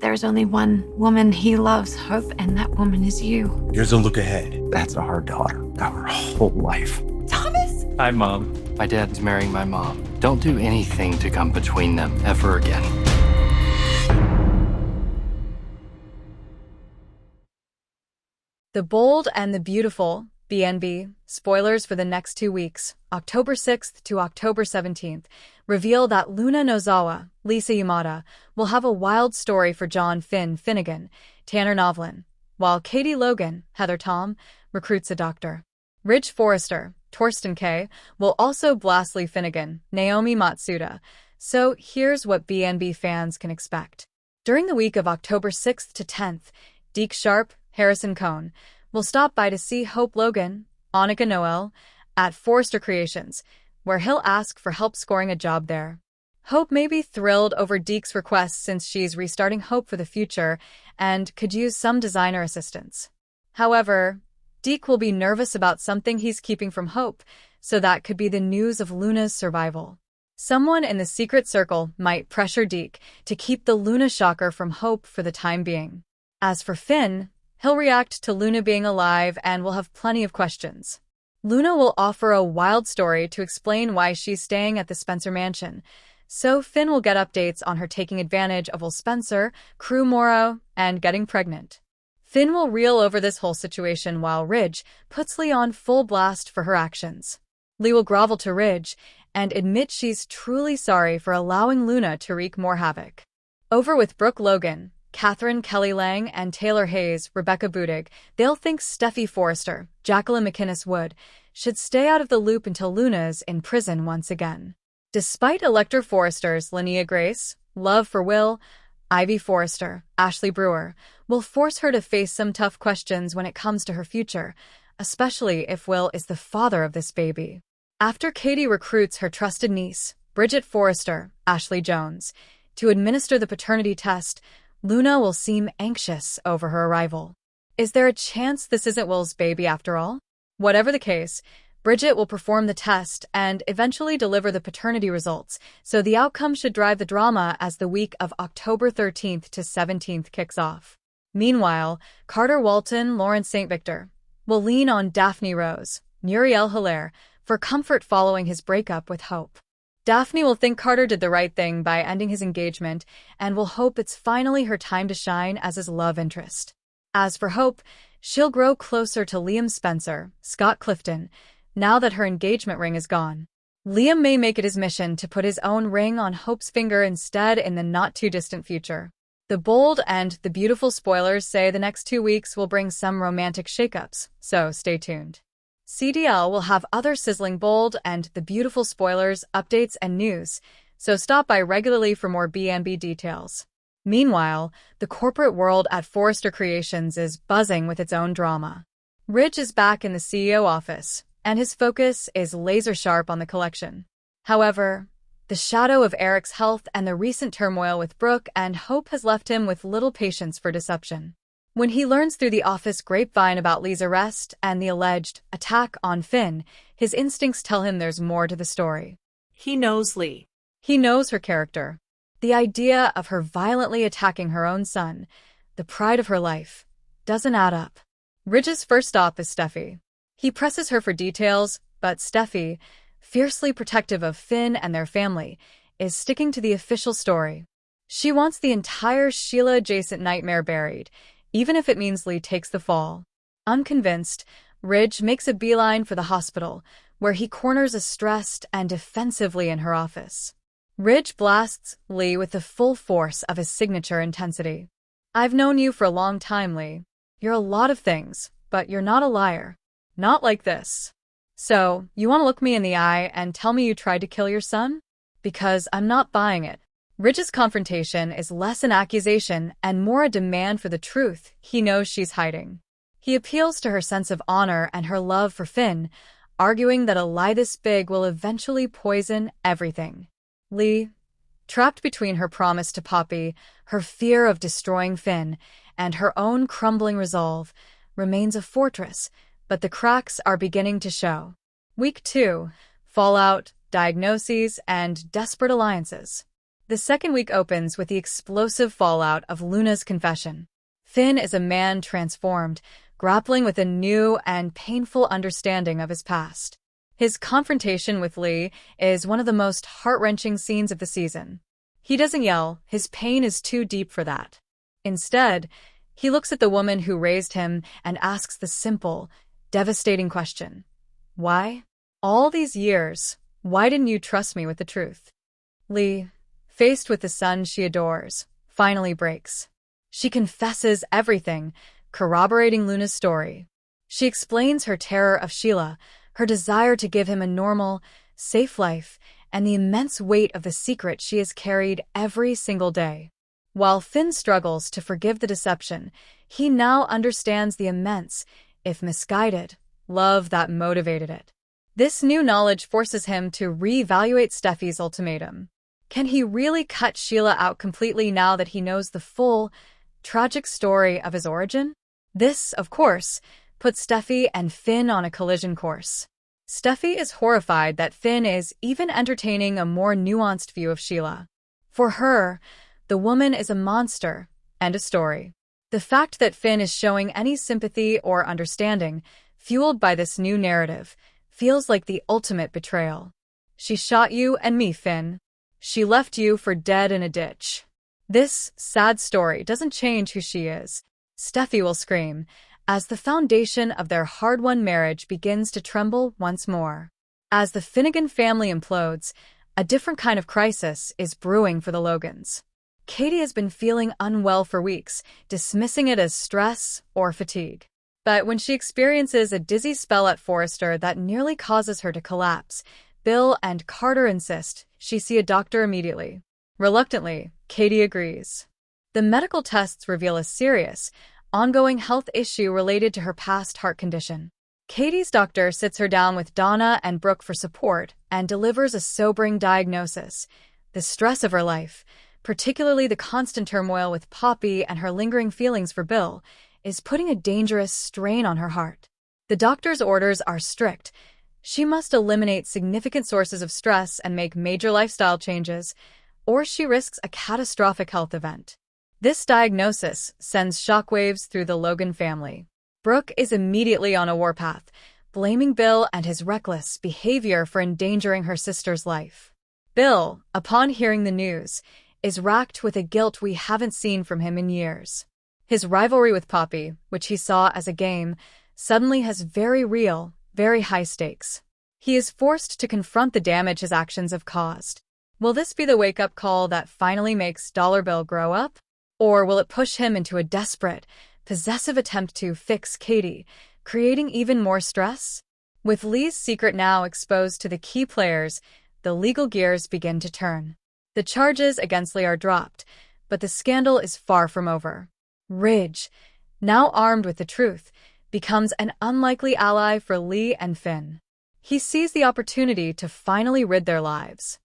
There's only one woman he loves, Hope, and that woman is you. Here's a look ahead. That's our daughter, our whole life. Thomas? Hi, Mom. My dad's marrying my mom. Don't do anything to come between them ever again. The Bold and the Beautiful, BNB, spoilers for the next 2 weeks, October 6th to October 17th, reveal that Luna Nozawa, Lisa Yamada, will have a wild story for John Finnegan, Tanner Novlin, while Katie Logan, Heather Tom, recruits a doctor. Ridge Forrester, Torsten K., will also blast Lee Finnegan, Naomi Matsuda. So here's what BNB fans can expect. During the week of October 6th to 10th, Deke Sharp, Harrison Cohn, will stop by to see Hope Logan, Annika Noel, at Forrester Creations, where he'll ask for help scoring a job there. Hope may be thrilled over Deke's request since she's restarting Hope for the future and could use some designer assistance. However, Deke will be nervous about something he's keeping from Hope, so that could be the news of Luna's survival. Someone in the secret circle might pressure Deke to keep the Luna shocker from Hope for the time being. As for Finn, he'll react to Luna being alive and will have plenty of questions. Luna will offer a wild story to explain why she's staying at the Spencer mansion, so Finn will get updates on her taking advantage of Will Spencer, Crew Morrow, and getting pregnant. Finn will reel over this whole situation while Ridge puts Lee on full blast for her actions. Lee will grovel to Ridge and admit she's truly sorry for allowing Luna to wreak more havoc. Over with Brooke Logan, Catherine Kelly Lang, and Taylor Hayes, Rebecca Budig, they'll think Steffi Forrester, Jacqueline McInnes Wood, should stay out of the loop until Luna's in prison once again. Despite Elector Forrester's Linnea Grace, love for Will, Ivy Forrester, Ashley Brewer, will force her to face some tough questions when it comes to her future, especially if Will is the father of this baby. After Katie recruits her trusted niece, Bridget Forrester, Ashley Jones, to administer the paternity test, Luna will seem anxious over her arrival. Is there a chance this isn't Will's baby after all? Whatever the case, Bridget will perform the test and eventually deliver the paternity results, so the outcome should drive the drama as the week of October 13th to 17th kicks off. Meanwhile, Carter Walton, Lawrence St. Victor, will lean on Daphne Rose, Muriel Hilaire, for comfort following his breakup with Hope. Daphne will think Carter did the right thing by ending his engagement and will hope it's finally her time to shine as his love interest. As for Hope, she'll grow closer to Liam Spencer, Scott Clifton, now that her engagement ring is gone. Liam may make it his mission to put his own ring on Hope's finger instead in the not-too-distant future. The Bold and the Beautiful spoilers say the next 2 weeks will bring some romantic shakeups, so stay tuned. CDL will have other sizzling Bold and the Beautiful spoilers, updates, and news, so stop by regularly for more BNB details. Meanwhile, the corporate world at Forrester Creations is buzzing with its own drama. Ridge is back in the CEO office, and his focus is laser-sharp on the collection. However, the shadow of Eric's health and the recent turmoil with Brooke and Hope has left him with little patience for deception. When he learns through the office grapevine about Lee's arrest and the alleged attack on Finn, his instincts tell him there's more to the story. He knows Lee. He knows her character. The idea of her violently attacking her own son, the pride of her life, doesn't add up. Ridge's first stop is Steffi. He presses her for details, but Steffi, fiercely protective of Finn and their family, is sticking to the official story. She wants the entire Sheila-adjacent nightmare buried, even if it means Lee takes the fall. Unconvinced, Ridge makes a beeline for the hospital, where he corners a stressed and defensive Lee in her office. Ridge blasts Lee with the full force of his signature intensity. "I've known you for a long time, Lee. You're a lot of things, but you're not a liar. Not like this. So, you want to look me in the eye and tell me you tried to kill your son? Because I'm not buying it." Ridge's confrontation is less an accusation and more a demand for the truth he knows she's hiding. He appeals to her sense of honor and her love for Finn, arguing that a lie this big will eventually poison everything. Lee, trapped between her promise to Poppy, her fear of destroying Finn, and her own crumbling resolve, remains a fortress, but the cracks are beginning to show. Week 2, fallout, diagnoses, and desperate alliances. The second week opens with the explosive fallout of Luna's confession. Finn is a man transformed, grappling with a new and painful understanding of his past. His confrontation with Lee is one of the most heart-wrenching scenes of the season. He doesn't yell, his pain is too deep for that. Instead, he looks at the woman who raised him and asks the simple, devastating question. Why? All these years, why didn't you trust me with the truth? Lee, faced with the son she adores, finally breaks. She confesses everything, corroborating Luna's story. She explains her terror of Sheila, her desire to give him a normal, safe life, and the immense weight of the secret she has carried every single day. While Finn struggles to forgive the deception, he now understands the immense, if misguided, love that motivated it. This new knowledge forces him to reevaluate Steffi's ultimatum. Can he really cut Sheila out completely now that he knows the full, tragic story of his origin? This, of course, puts Steffi and Finn on a collision course. Steffi is horrified that Finn is even entertaining a more nuanced view of Sheila. For her, the woman is a monster and a story. The fact that Finn is showing any sympathy or understanding, fueled by this new narrative, feels like the ultimate betrayal. She shot you and me, Finn. She left you for dead in a ditch. This sad story doesn't change who she is. Steffi will scream, as the foundation of their hard-won marriage begins to tremble once more. As the Finnegan family implodes, a different kind of crisis is brewing for the Logans. Katie has been feeling unwell for weeks, dismissing it as stress or fatigue. But when she experiences a dizzy spell at Forrester that nearly causes her to collapse, Bill and Carter insist she see a doctor immediately. Reluctantly, Katie agrees. The medical tests reveal a serious, ongoing health issue related to her past heart condition. Katie's doctor sits her down with Donna and Brooke for support and delivers a sobering diagnosis. The stress of her life, particularly the constant turmoil with Poppy and her lingering feelings for Bill, is putting a dangerous strain on her heart. The doctor's orders are strict. She must eliminate significant sources of stress and make major lifestyle changes, or she risks a catastrophic health event. This diagnosis sends shockwaves through the Logan family. Brooke is immediately on a warpath, blaming Bill and his reckless behavior for endangering her sister's life. Bill, upon hearing the news, is racked with a guilt we haven't seen from him in years. His rivalry with Poppy, which he saw as a game, suddenly has very real, very high stakes. He is forced to confront the damage his actions have caused. Will this be the wake-up call that finally makes Dollar Bill grow up? Or will it push him into a desperate, possessive attempt to fix Katie, creating even more stress? With Lee's secret now exposed to the key players, the legal gears begin to turn. The charges against Lee are dropped, but the scandal is far from over. Ridge, now armed with the truth, becomes an unlikely ally for Lee and Finn. He sees the opportunity to finally rid their lives.